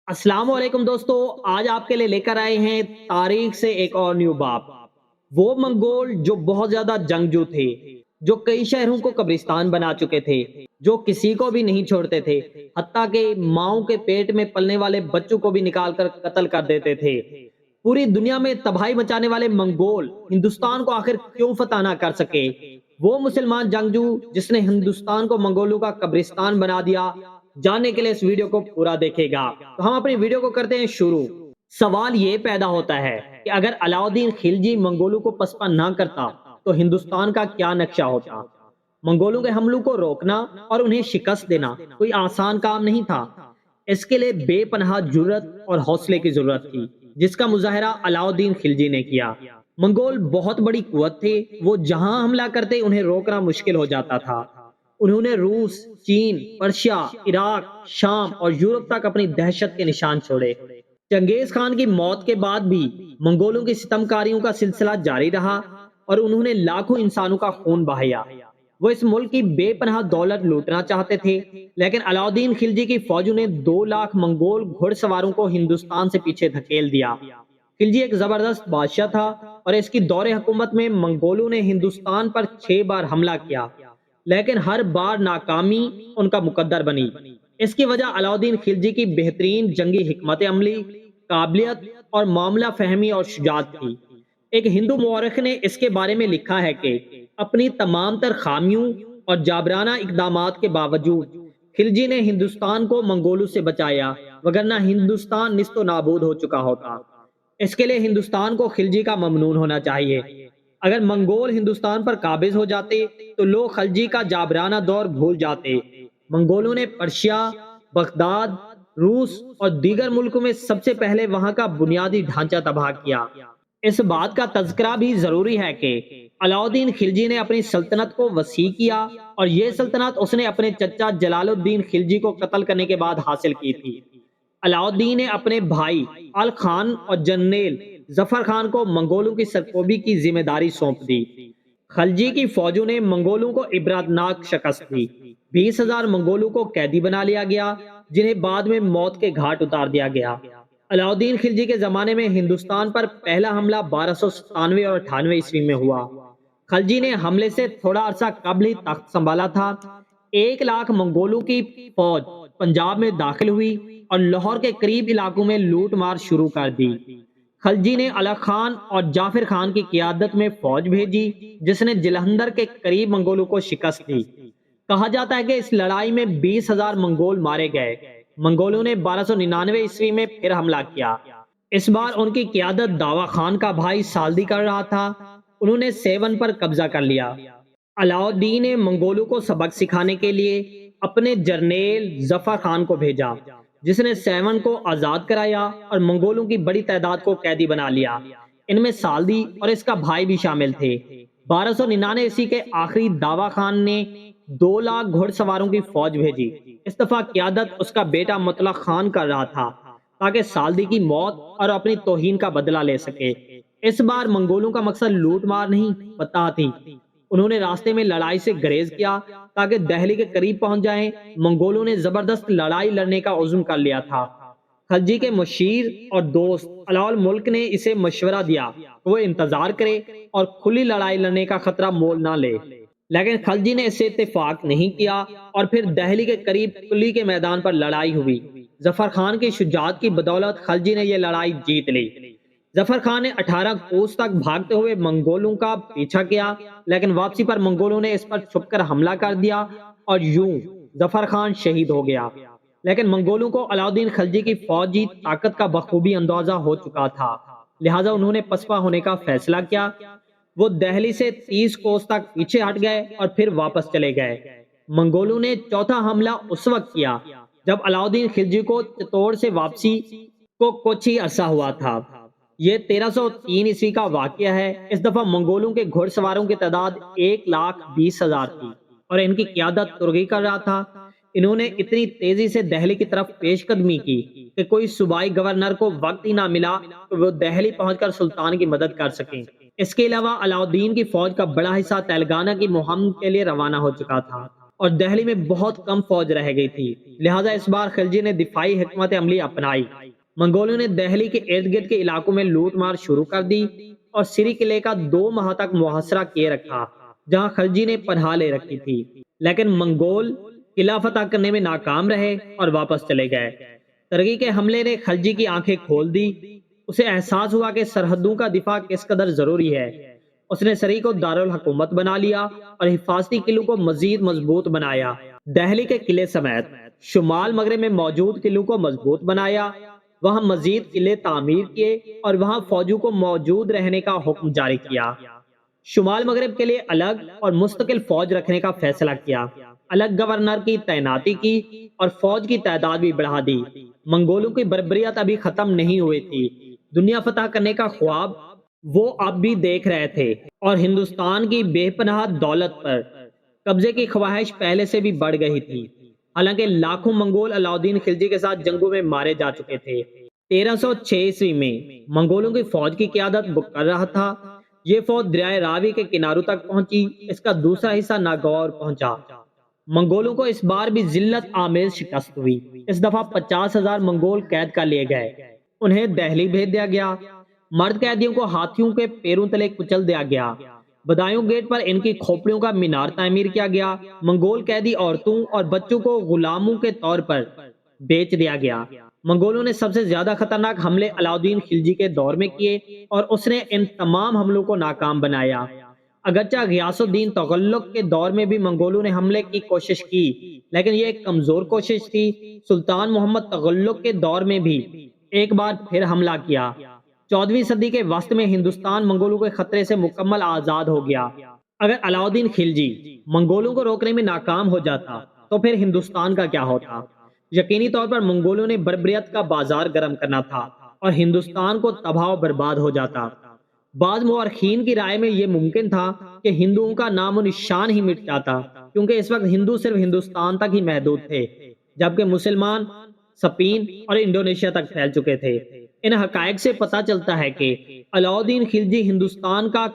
السلام علیکم دوستو، آج آپ کے لیے لے کر آئے ہیں تاریخ سے ایک اور نیو باپ۔ وہ منگول جو بہت زیادہ جنگجو تھے، جو کئی شہروں کو قبرستان بنا چکے تھے، جو کسی کو بھی نہیں چھوڑتے تھے، حتیٰ کہ ماؤں کے پیٹ میں پلنے والے بچوں کو بھی نکال کر قتل کر دیتے تھے۔ پوری دنیا میں تباہی مچانے والے منگول ہندوستان کو آخر کیوں فتح نہ کر سکے؟ وہ مسلمان جنگجو جس نے ہندوستان کو منگولوں کا قبرستان بنا دیا، جاننے کے لیے اس ویڈیو کو پورا دیکھے گا۔ تو ہم اپنی ویڈیو کو کرتے ہیں شروع۔ سوال یہ پیدا ہوتا ہے کہ اگر علاؤدین خلجی منگولوں کو پسپا نہ کرتا تو ہندوستان کا کیا نقشہ ہوتا؟ منگولوں کے حملوں کو روکنا اور انہیں شکست دینا کوئی آسان کام نہیں تھا۔ اس کے لیے بے پناہ جرت اور حوصلے کی ضرورت تھی، جس کا مظاہرہ علاؤدین خلجی نے کیا۔ منگول بہت بڑی قوت تھے، وہ جہاں حملہ کرتے انہیں روکنا مشکل ہو جاتا تھا۔ انہوں نے روس، چین، پرشیا، عراق، شام اور یورپ تک اپنی دہشت کے نشان چھوڑے۔ چنگیز خان کی موت کے بعد بھی منگولوں کی ستمکاریوں کا سلسلہ جاری رہا اور انہوں نے لاکھوں انسانوں کا خون بہایا۔ وہ اس ملک کی بے پناہ دولت لوٹنا چاہتے تھے، لیکن علاؤدین خلجی کی فوجوں نے 2 لاکھ منگول گھڑ سواروں کو ہندوستان سے پیچھے دھکیل دیا۔ خلجی ایک زبردست بادشاہ تھا اور اس کی دور حکومت میں منگولوں نے ہندوستان پر 6 بار حملہ کیا، لیکن ہر بار ناکامی ان کا مقدر بنی۔ اس کی وجہ علاؤدین خلجی کی بہترین جنگی حکمت عملی، قابلیت اور معاملہ فہمی اور شجاعت تھی۔ ایک ہندو مورخ نے اس کے بارے میں لکھا ہے کہ اپنی تمام تر خامیوں اور جابرانہ اقدامات کے باوجود خلجی نے ہندوستان کو منگولوں سے بچایا، وگرنہ ہندوستان نیست و نابود ہو چکا ہوتا۔ اس کے لیے ہندوستان کو خلجی کا ممنون ہونا چاہیے۔ اگر منگول ہندوستان پر قابض ہو جاتے تو لوگ خلجی کا جابرانہ دور بھول جاتے۔ منگولوں نے پرشیا، بغداد، روس اور دیگر ملکوں میں سب سے پہلے وہاں کا بنیادی ڈھانچہ تباہ کیا۔ اس بات کا تذکرہ بھی ضروری ہے کہ علاؤدین خلجی نے اپنی سلطنت کو وسیع کیا، اور یہ سلطنت اس نے اپنے چچا جلال الدین خلجی کو قتل کرنے کے بعد حاصل کی تھی۔ علاؤدین نے اپنے بھائی الخان اور جنریل ظفر خان کو منگولوں کی سرکوبی کی ذمہ داری سونپ دی۔ خلجی کی فوجوں نے منگولوں کو عبرتناک شکست دی۔ 20,000 منگولوں کو قیدی بنا لیا گیا، جنہیں بعد میں موت کے گھاٹ اتار دیا گیا۔ علاؤدین خلجی کے زمانے میں ہندوستان پر پہلا حملہ 1297 اور 98 عیسوی میں ہوا۔ خلجی نے حملے سے تھوڑا عرصہ قبل ہی تخت سنبھالا تھا۔ 1 لاکھ منگولوں کی فوج پنجاب میں داخل ہوئی اور لاہور کے قریب علاقوں میں لوٹ مار شروع کر دی۔ خلجی نے علی خان اور جعفر خان کی قیادت میں فوج بھیجی، جس نے جلندھر کے قریب منگولوں کو شکست دی۔ کہا جاتا ہے کہ اس لڑائی میں 20,000 منگول مارے گئے۔ منگولوں نے 1299 عیسوی میں پھر حملہ کیا۔ اس بار ان کی قیادت داوا خان کا بھائی سالدی کر رہا تھا۔ انہوں نے سیون پر قبضہ کر لیا۔ علاؤدین نے منگولوں کو سبق سکھانے کے لیے اپنے جرنیل ظفر خان کو بھیجا، جس نے سیون کو آزاد کرایا اور منگولوں کی بڑی تعداد کو قیدی بنا لیا۔ ان میں سالدی اور اس کا بھائی بھی شامل تھے۔ 1299 عیسوی کے آخری داوا خان نے 2 لاکھ گھڑ سواروں کی فوج بھیجی۔ اس دفعہ قیادت اس کا بیٹا مطلق خان کر رہا تھا، تاکہ سالدی کی موت اور اپنی توہین کا بدلہ لے سکے۔ اس بار منگولوں کا مقصد لوٹ مار نہیں، فتح تھی۔ انہوں نے راستے میں لڑائی سے گریز کیا تاکہ دہلی کے قریب پہنچ جائیں۔ منگولوں نے زبردست لڑائی لڑنے کا عزم کر لیا تھا۔ خلجی کے مشیر اور دوست علاء الملک نے اسے مشورہ دیا کہ وہ انتظار کرے اور کھلی لڑائی لڑنے کا خطرہ مول نہ لے، لیکن خلجی نے اس سے اتفاق نہیں کیا اور پھر دہلی کے قریب قلی کے میدان پر لڑائی ہوئی۔ ظفر خان کی شجاعت کی بدولت خلجی نے یہ لڑائی جیت لی۔ ظفر خان نے 18 کوس تک بھاگتے ہوئے منگولوں کا پیچھا کیا، لیکن واپسی پر منگولوں نے اس پر چھپ کر حملہ کر دیا اور یوں ظفر خان شہید ہو گیا۔ لیکن منگولوں کو علاؤدین خلجی کی فوجی طاقت کا بخوبی اندازہ ہو چکا تھا، لہٰذا انہوں نے پسپا ہونے کا فیصلہ کیا۔ وہ دہلی سے 30 کوس تک پیچھے ہٹ گئے اور پھر واپس چلے گئے۔ منگولوں نے چوتھا حملہ اس وقت کیا جب علاؤدین خلجی کو چتور سے واپسی کو کچھ ہی عرصہ ہوا تھا۔ یہ 1303 عیسوی کا واقعہ ہے۔ اس دفعہ منگولوں کے گھڑ سواروں کی تعداد 1,20,000 تھی اور ان کی قیادت ترغی کر رہا تھا۔ انہوں نے اتنی تیزی سے دہلی کی طرف پیش قدمی کی کہ کوئی صوبائی گورنر کو وقت ہی نہ ملا کہ وہ دہلی پہنچ کر سلطان کی مدد کر سکیں۔ اس کے علاوہ علاؤدین کی فوج کا بڑا حصہ تلنگانہ کی مہم کے لیے روانہ ہو چکا تھا۔ اور دہلی میں بہت کم فوج رہ گئی تھی، لہٰذا اس بار خلجی نے دفاعی حکمت عملی اپنائی۔ منگولوں نے دہلی کے ارد گرد کے علاقوں میں لوٹ مار شروع کر دی اور سری قلعے کا 2 ماہ تک محاصرہ کیے رکھا، جہاں خلجی نے پناہ لے رکھی تھی، لیکن منگول قلعہ فتح کرنے میں ناکام رہے اور واپس چلے گئے۔ ترکی کے حملے نے خلجی کی آنکھیں کھول دی، اسے احساس ہوا کہ سرحدوں کا دفاع کس قدر ضروری ہے۔ اس نے سری کو دارالحکومت بنا لیا اور حفاظتی قلعوں کو مزید مضبوط بنایا۔ دہلی کے قلعے سمیت شمال مغرب میں موجود قلعوں کو مضبوط بنایا، وہاں مزید قلعے تعمیر کیے اور وہاں فوجوں کو موجود رہنے کا حکم جاری کیا۔ شمال مغرب کے لیے الگ اور مستقل فوج رکھنے کا فیصلہ کیا، الگ گورنر کی تعیناتی کی اور فوج کی تعداد بھی بڑھا دی۔ منگولوں کی بربریت ابھی ختم نہیں ہوئی تھی، دنیا فتح کرنے کا خواب وہ اب بھی دیکھ رہے تھے، اور ہندوستان کی بے پناہ دولت پر قبضے کی خواہش پہلے سے بھی بڑھ گئی تھی۔ حالانکہ لاکھوں منگول علاؤدین خلجی کے ساتھ جنگوں میں مارے جا چکے تھے۔ 1306 میں منگولوں کی فوج کی قیادت بک کر رہا تھا۔ یہ فوج دریائے راوی کے کناروں تک پہنچی، اس کا دوسرا حصہ ناگور پہنچا۔ منگولوں کو اس بار بھی ذلت آمیز شکست ہوئی، اس دفعہ 50,000 منگول قید کر لیے گئے، انہیں دہلی بھیج دیا گیا۔ مرد قیدیوں کو ہاتھیوں کے پیروں تلے کچل دیا گیا، بدایوں گیٹ پر ان کی کھوپڑیوں کا مینار تعمیر کیا گیا۔ منگول قیدی عورتوں اور بچوں کو غلاموں کے طور پر بیچ دیا گیا۔ منگولوں نے سب سے زیادہ خطرناک حملے علاؤدین خلجی کے دور میں کیے اور اس نے ان تمام حملوں کو ناکام بنایا۔ اگرچہ غیاث الدین تغلق کے دور میں بھی منگولوں نے حملے کی کوشش کی، لیکن یہ ایک کمزور کوشش تھی۔ سلطان محمد تغلق کے دور میں بھی ایک بار پھر حملہ کیا۔ 14ویں صدی کے وسط میں ہندوستان منگولوں کے خطرے سے مکمل آزاد ہو گیا۔ اگر علاؤدین خلجی منگولوں کو روکنے میں ناکام ہو جاتا تو پھر ہندوستان کا کیا ہوتا؟ یقینی طور پر منگولوں نے بربریت کا بازار گرم کرنا تھا اور ہندوستان کو تباہ و برباد ہو جاتا۔ بعض مورخین کی رائے میں یہ ممکن تھا کہ ہندوؤں کا نام و نشان ہی مٹ جاتا، کیونکہ اس وقت ہندو صرف ہندوستان تک ہی محدود تھے، جبکہ مسلمان سپین اور انڈونیشیا تک پھیل چکے تھے۔ ان حقائق سے پتہ چلتا ہے کہ علاؤدین خلجی ہندوستان کا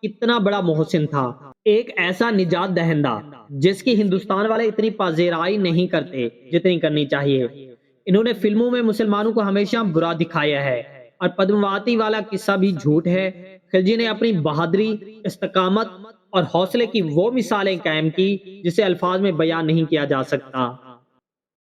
کتنا بڑا محسن تھا، ایک ایسا نجات دہندہ جس کی ہندوستان والے اتنی پذیرائی نہیں کرتے جتنی کرنی چاہیے۔ انہوں نے فلموں میں مسلمانوں کو ہمیشہ برا دکھایا ہے، اور پدماوتی والا قصہ بھی جھوٹ ہے۔ خلجی نے اپنی بہادری، استقامت اور حوصلے کی وہ مثالیں قائم کی جسے الفاظ میں بیان نہیں کیا جا سکتا۔